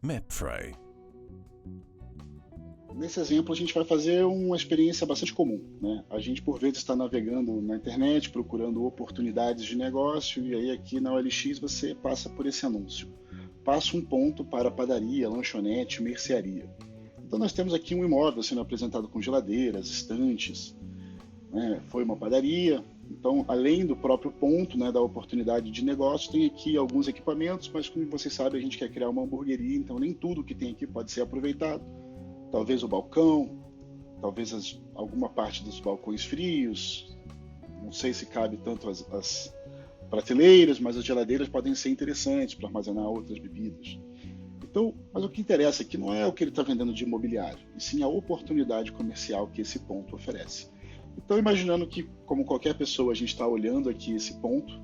Mapfre. Nesse exemplo, a gente vai fazer uma experiência bastante comum, né? A gente, por vezes, está navegando na internet, procurando oportunidades de negócio, e aí aqui na OLX você passa por esse anúncio. Passa um ponto para padaria, lanchonete, mercearia. Então nós temos aqui um imóvel sendo apresentado com geladeiras, estantes, né? Foi uma padaria. Então, além do próprio ponto, né, da oportunidade de negócio, tem aqui alguns equipamentos, mas como vocês sabem, a gente quer criar uma hamburgueria, então nem tudo que tem aqui pode ser aproveitado. Talvez o balcão, talvez alguma parte dos balcões frios, não sei se cabe tanto as prateleiras, mas as geladeiras podem ser interessantes para armazenar outras bebidas. Então, mas o que interessa aqui não é o que ele está vendendo de imobiliário, e sim a oportunidade comercial que esse ponto oferece. Então, imaginando que, como qualquer pessoa, a gente está olhando aqui esse ponto,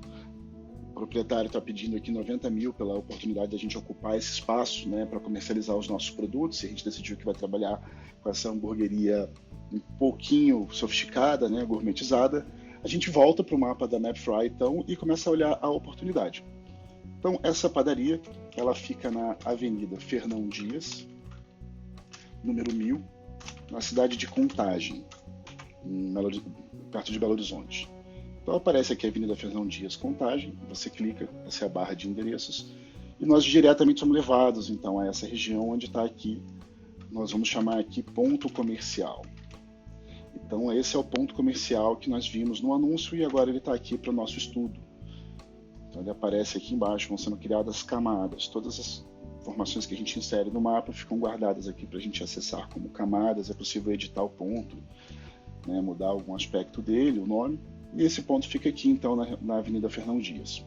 o proprietário está pedindo aqui 90 mil pela oportunidade de a gente ocupar esse espaço, né, para comercializar os nossos produtos, e a gente decidiu que vai trabalhar com essa hamburgueria um pouquinho sofisticada, né, gourmetizada. A gente volta para o mapa da Mapfre, então, e começa a olhar a oportunidade. Então, essa padaria, ela fica na Avenida Fernão Dias, número 1000, na cidade de Contagem, perto de Belo Horizonte. Então aparece aqui a Avenida Fernão Dias, Contagem, você clica, essa é a barra de endereços, e nós diretamente somos levados então a essa região onde está aqui, nós vamos chamar aqui ponto comercial. Então esse é o ponto comercial que nós vimos no anúncio e agora ele está aqui para o nosso estudo. Então ele aparece aqui embaixo, vão sendo criadas camadas, todas as informações que a gente insere no mapa ficam guardadas aqui para a gente acessar como camadas, é possível editar o ponto, né, mudar algum aspecto dele, o nome, e esse ponto fica aqui então na Avenida Fernão Dias.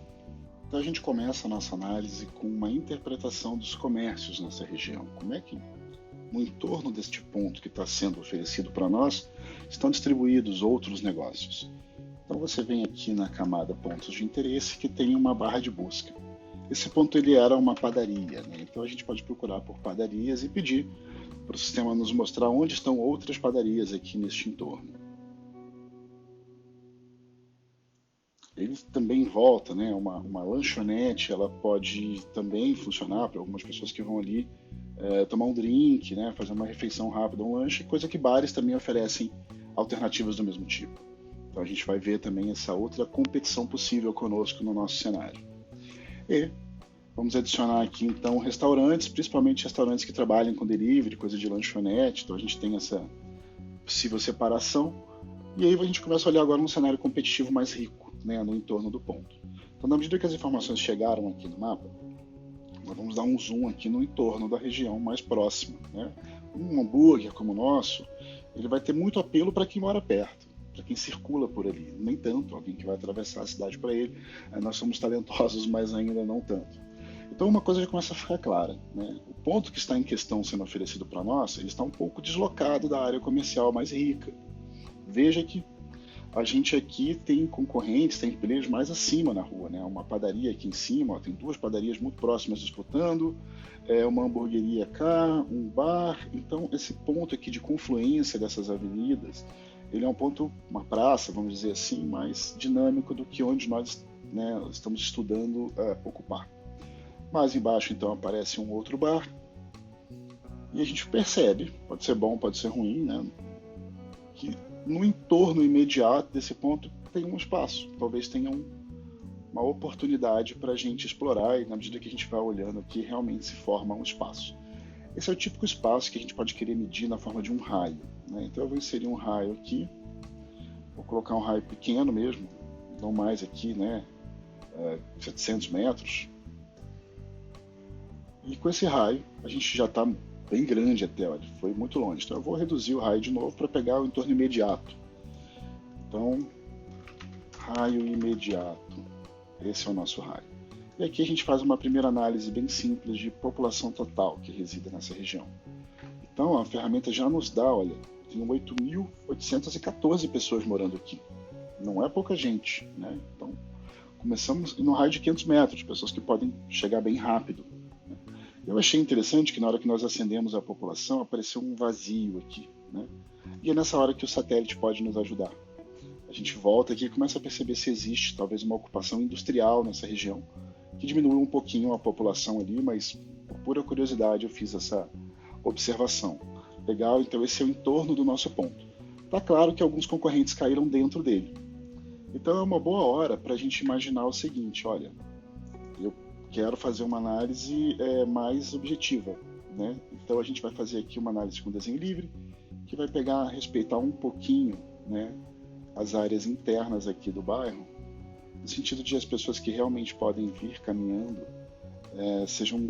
Então a gente começa a nossa análise com uma interpretação dos comércios nessa região. Como é que no entorno deste ponto que está sendo oferecido para nós estão distribuídos outros negócios? Então você vem aqui na camada pontos de interesse que tem uma barra de busca. Esse ponto ele era uma padaria, né? Então a gente pode procurar por padarias e pedir para o sistema nos mostrar onde estão outras padarias aqui neste entorno. Ele também volta, né? Uma lanchonete, ela pode também funcionar para algumas pessoas que vão ali tomar um drink, né? Fazer uma refeição rápida, um lanche, coisa que bares também oferecem alternativas do mesmo tipo. Então a gente vai ver também essa outra competição possível conosco no nosso cenário. E vamos adicionar aqui então restaurantes, principalmente restaurantes que trabalham com delivery, coisa de lanchonete, então a gente tem essa possível separação. E aí a gente começa a olhar agora um cenário competitivo mais rico, né, no entorno do ponto. Então, na medida que as informações chegaram aqui no mapa, nós vamos dar um zoom aqui no entorno da região mais próxima, né? Um hambúrguer como o nosso, ele vai ter muito apelo para quem mora perto, para quem circula por ali, nem tanto alguém que vai atravessar a cidade para ele. Nós somos talentosos, mas ainda não tanto. Então uma coisa já começa a ficar clara, né? O ponto que está em questão sendo oferecido para nós, ele está um pouco deslocado da área comercial mais rica. Veja que a gente aqui tem concorrentes, tem players mais acima na rua, né? Uma padaria aqui em cima, ó, tem duas padarias muito próximas disputando, uma hamburgueria cá, um bar. Então esse ponto aqui de confluência dessas avenidas, ele é um ponto, uma praça, vamos dizer assim, mais dinâmico do que onde nós, né, estamos estudando ocupar. Mais embaixo então aparece um outro bar e a gente percebe, pode ser bom, pode ser ruim, né, que no entorno imediato desse ponto tem um espaço, talvez tenha uma oportunidade para a gente explorar e na medida que a gente vai olhando aqui realmente se forma um espaço. Esse é o típico espaço que a gente pode querer medir na forma de um raio, né? Então eu vou inserir um raio aqui, vou colocar um raio pequeno mesmo, não mais aqui, né, 700 metros. E com esse raio a gente já está bem grande até, olha, foi muito longe. Então eu vou reduzir o raio de novo para pegar o entorno imediato. Então, raio imediato, esse é o nosso raio. E aqui a gente faz uma primeira análise bem simples de população total que reside nessa região. Então a ferramenta já nos dá, olha, tem 8.814 pessoas morando aqui. Não é pouca gente, né? Então começamos no raio de 500 metros, pessoas que podem chegar bem rápido. Eu achei interessante que na hora que nós acendemos a população apareceu um vazio aqui, né? E é nessa hora que o satélite pode nos ajudar. A gente volta aqui e começa a perceber se existe talvez uma ocupação industrial nessa região, que diminui um pouquinho a população ali, mas pura curiosidade eu fiz essa observação. Legal? Então esse é o entorno do nosso ponto. Tá claro que alguns concorrentes caíram dentro dele. Então é uma boa hora para a gente imaginar o seguinte, olha, eu quero fazer uma análise mais objetiva, né? Então a gente vai fazer aqui uma análise com desenho livre, que vai respeitar um pouquinho, né, as áreas internas aqui do bairro, no sentido de as pessoas que realmente podem vir caminhando sejam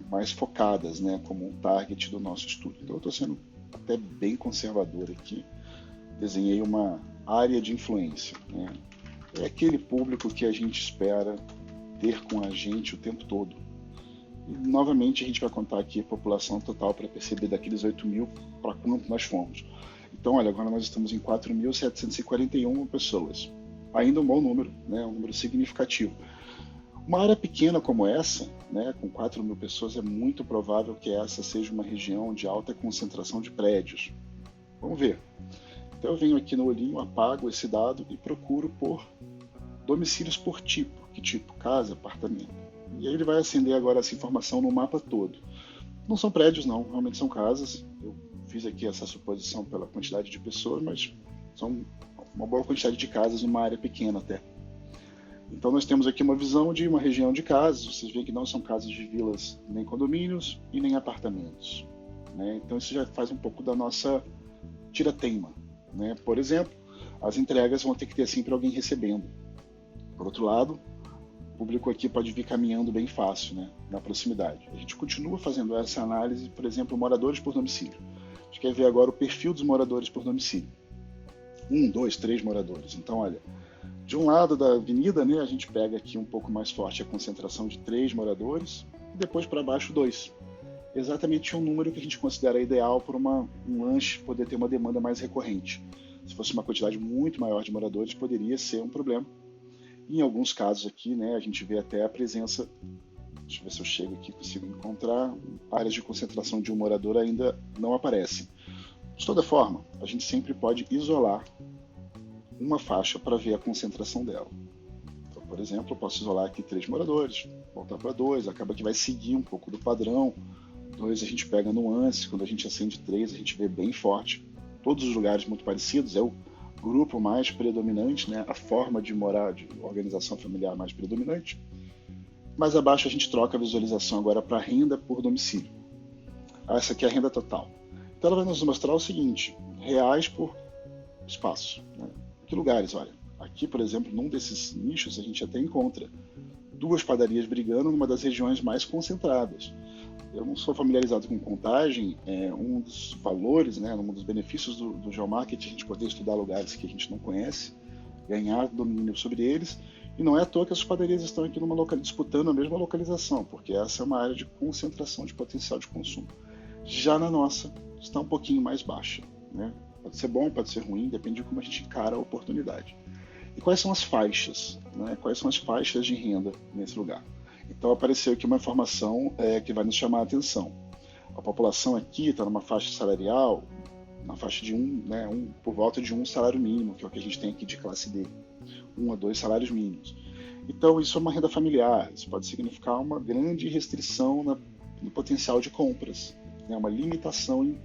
mais focadas, né, como um target do nosso estudo. Então eu estou sendo até bem conservador aqui, desenhei uma área de influência, né? É aquele público que a gente espera ter com a gente o tempo todo. E, novamente, a gente vai contar aqui a população total para perceber daqueles 8 mil para quanto nós fomos. Então, olha, agora nós estamos em 4.741 pessoas. Ainda um bom número, né? Um número significativo. Uma área pequena como essa, né, com 4 mil pessoas, é muito provável que essa seja uma região de alta concentração de prédios. Vamos ver. Então eu venho aqui no olhinho, apago esse dado e procuro por domicílios por tipo. Que tipo? Casa, apartamento. E aí ele vai acender agora essa informação no mapa todo. Não são prédios não, realmente são casas. Eu fiz aqui essa suposição pela quantidade de pessoas, mas são uma boa quantidade de casas numa área pequena até. Então nós temos aqui uma visão de uma região de casas. Vocês veem que não são casas de vilas, nem condomínios e nem apartamentos, né? Então isso já faz um pouco da nossa tira-teima, né? Por exemplo, as entregas vão ter que ter sempre alguém recebendo. Por outro lado, o público aqui pode vir caminhando bem fácil, né, na proximidade. A gente continua fazendo essa análise, por exemplo, moradores por domicílio. A gente quer ver agora o perfil dos moradores por domicílio. 1, 2, 3 moradores. Então, olha, de um lado da avenida, né, a gente pega aqui um pouco mais forte a concentração de 3 moradores e depois para baixo 2. Exatamente um número que a gente considera ideal para um lanche poder ter uma demanda mais recorrente. Se fosse uma quantidade muito maior de moradores, poderia ser um problema. Em alguns casos aqui, né, a gente vê até a presença, deixa eu ver se eu chego aqui e consigo encontrar, áreas de concentração de um morador ainda não aparecem. De toda forma, a gente sempre pode isolar uma faixa para ver a concentração dela. Então, por exemplo, eu posso isolar aqui 3 moradores, voltar para 2, acaba que vai seguir um pouco do padrão. 2 a gente pega nuances, quando a gente acende 3 a gente vê bem forte. Todos os lugares muito parecidos, é o grupo mais predominante, né? A forma de morar, de organização familiar mais predominante. Mais abaixo a gente troca a visualização agora para renda por domicílio. Essa aqui é a renda total. Então ela vai nos mostrar o seguinte, reais por espaço, né? Que lugares, olha. Aqui, por exemplo, num desses nichos a gente até encontra 2 padarias brigando numa das regiões mais concentradas. Eu não sou familiarizado com contagem, um dos valores, né, um dos benefícios do geomarketing é a gente poder estudar lugares que a gente não conhece, ganhar domínio sobre eles, e não é à toa que as padarias estão aqui disputando a mesma localização, porque essa é uma área de concentração de potencial de consumo. Já na nossa, está um pouquinho mais baixa, né? Pode ser bom, pode ser ruim, depende de como a gente encara a oportunidade. E quais são as faixas, né? Quais são as faixas de renda nesse lugar? Então apareceu aqui uma informação que vai nos chamar a atenção. A população aqui está numa faixa salarial, na faixa de por volta de 1 salário mínimo, que é o que a gente tem aqui de classe D, 1 a 2 salários mínimos. Então isso é uma renda familiar, isso pode significar uma grande restrição no potencial de compras, né? Uma limitação em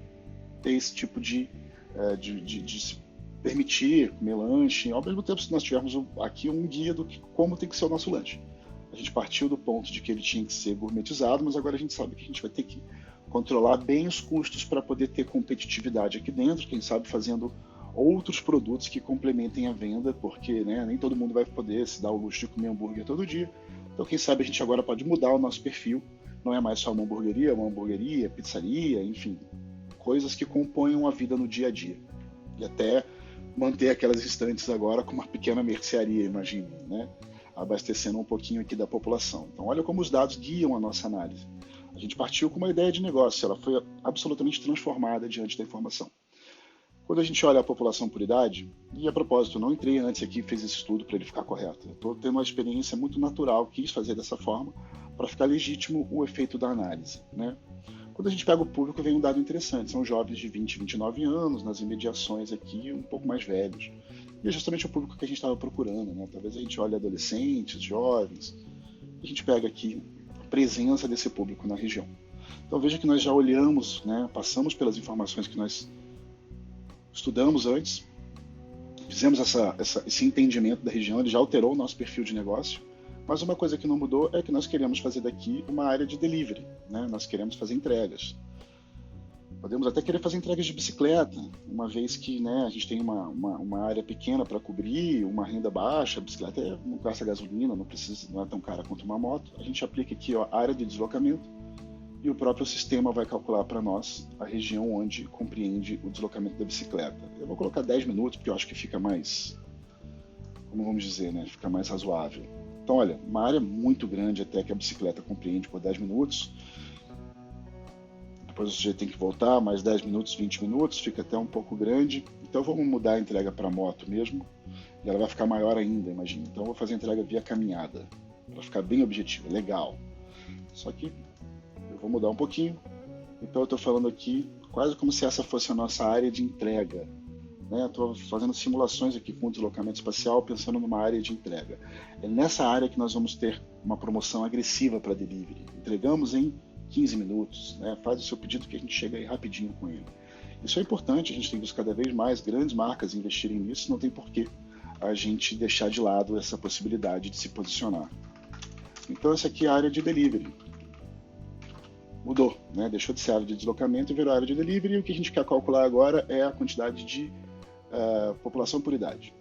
ter esse tipo de se permitir comer lanche, ao mesmo tempo se nós tivermos aqui um guia do que como tem que ser o nosso lanche. A gente partiu do ponto de que ele tinha que ser gourmetizado, mas agora a gente sabe que a gente vai ter que controlar bem os custos para poder ter competitividade aqui dentro, quem sabe fazendo outros produtos que complementem a venda, porque, né, nem todo mundo vai poder se dar o luxo de comer hambúrguer todo dia. Então quem sabe a gente agora pode mudar o nosso perfil, não é mais só uma hamburgueria, pizzaria, enfim, coisas que componham a vida no dia a dia. E até manter aquelas estantes agora com uma pequena mercearia, imagine, né? Abastecendo um pouquinho aqui da população. Então olha como os dados guiam a nossa análise. A gente partiu com uma ideia de negócio, ela foi absolutamente transformada diante da informação. Quando a gente olha a população por idade, e a propósito, eu não entrei antes aqui e fiz esse estudo para ele ficar correto. Eu estou tendo uma experiência muito natural, quis fazer dessa forma, para ficar legítimo o efeito da análise, né? Quando a gente pega o público, vem um dado interessante. São jovens de 20, 29 anos, nas imediações aqui, um pouco mais velhos. E é justamente o público que a gente estava procurando, né? Talvez a gente olhe adolescentes, jovens. A gente pega aqui a presença desse público na região. Então veja que nós já olhamos, né, passamos pelas informações que nós estudamos antes, fizemos esse entendimento da região, ele já alterou o nosso perfil de negócio, mas uma coisa que não mudou é que nós queremos fazer daqui uma área de delivery, né? Nós queremos fazer entregas. Podemos até querer fazer entregas de bicicleta, uma vez que, né, a gente tem uma área pequena para cobrir, uma renda baixa, a bicicleta não gasta gasolina, não é tão cara quanto uma moto. A gente aplica aqui a área de deslocamento e o próprio sistema vai calcular para nós a região onde compreende o deslocamento da bicicleta. Eu vou colocar 10 minutos, porque eu acho que fica mais, como vamos dizer, né, fica mais razoável. Então, olha, uma área muito grande até que a bicicleta compreende por 10 minutos. Depois o sujeito tem que voltar, mais 10 minutos, 20 minutos, fica até um pouco grande. Então vamos mudar a entrega para moto mesmo, e ela vai ficar maior ainda, imagina. Então eu vou fazer a entrega via caminhada, para ficar bem objetivo, legal. Só que eu vou mudar um pouquinho. Então eu estou falando aqui quase como se essa fosse a nossa área de entrega. Estou fazendo simulações aqui com o deslocamento espacial, pensando numa área de entrega. É nessa área que nós vamos ter uma promoção agressiva para delivery. Entregamos em 15 minutos, né? Faz o seu pedido que a gente chega aí rapidinho com ele. Isso é importante, a gente tem visto cada vez mais grandes marcas investirem nisso, não tem porquê a gente deixar de lado essa possibilidade de se posicionar. Então essa aqui é a área de delivery. Mudou, né? Deixou de ser área de deslocamento e virou área de delivery, e o que a gente quer calcular agora é a quantidade de população por idade.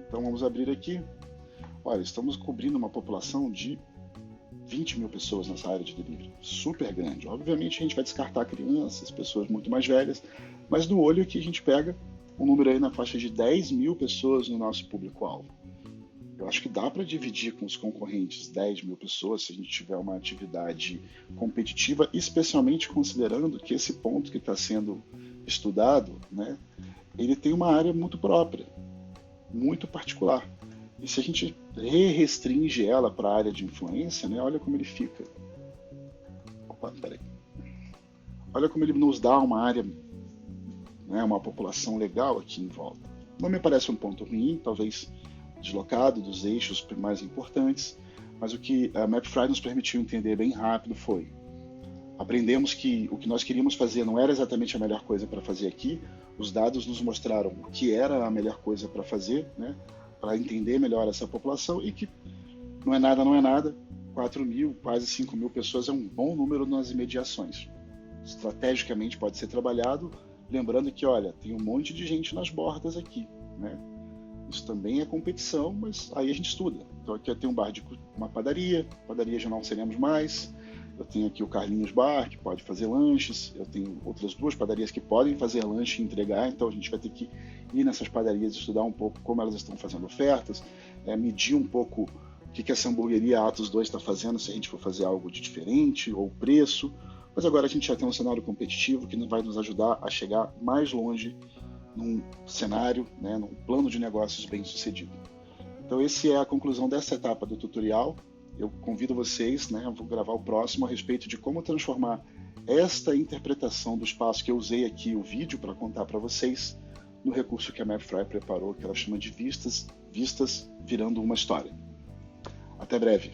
Então vamos abrir aqui. Olha, estamos cobrindo uma população de 20 mil pessoas nessa área de delivery, super grande. Obviamente a gente vai descartar crianças, pessoas muito mais velhas, mas no olho aqui a gente pega um número aí na faixa de 10 mil pessoas no nosso público-alvo. Eu acho que dá para dividir com os concorrentes 10 mil pessoas se a gente tiver uma atividade competitiva, especialmente considerando que esse ponto que está sendo estudado, né, ele tem uma área muito própria, muito particular. E se a gente restringe ela para a área de influência, né, olha como ele fica. Opa, peraí. Olha como ele nos dá uma área, né, uma população legal aqui em volta. Não me parece um ponto ruim, talvez deslocado dos eixos mais importantes, mas o que a MapFry nos permitiu entender bem rápido foi: aprendemos que o que nós queríamos fazer não era exatamente a melhor coisa para fazer aqui, os dados nos mostraram o que era a melhor coisa para fazer, né, para entender melhor essa população, e que não é nada, 4 mil, quase 5 mil pessoas é um bom número nas imediações. Estrategicamente pode ser trabalhado, lembrando que, olha, tem um monte de gente nas bordas aqui, né? Isso também é competição, mas aí a gente estuda. Então aqui eu tenho um bar de uma padaria já não seremos mais. Eu tenho aqui o Carlinhos Bar, que pode fazer lanches. Eu tenho outras 2 padarias que podem fazer lanche e entregar. Então a gente vai ter que ir nessas padarias e estudar um pouco como elas estão fazendo ofertas, medir um pouco o que essa hamburgueria Atos 2 está fazendo, se a gente for fazer algo de diferente, ou preço. Mas agora a gente já tem um cenário competitivo que vai nos ajudar a chegar mais longe num cenário, né, num plano de negócios bem sucedido. Então essa é a conclusão dessa etapa do tutorial. Eu convido vocês, né, vou gravar o próximo a respeito de como transformar esta interpretação do espaço que eu usei aqui, o vídeo, para contar para vocês, no recurso que a MapFry preparou, que ela chama de vistas virando uma história. Até breve!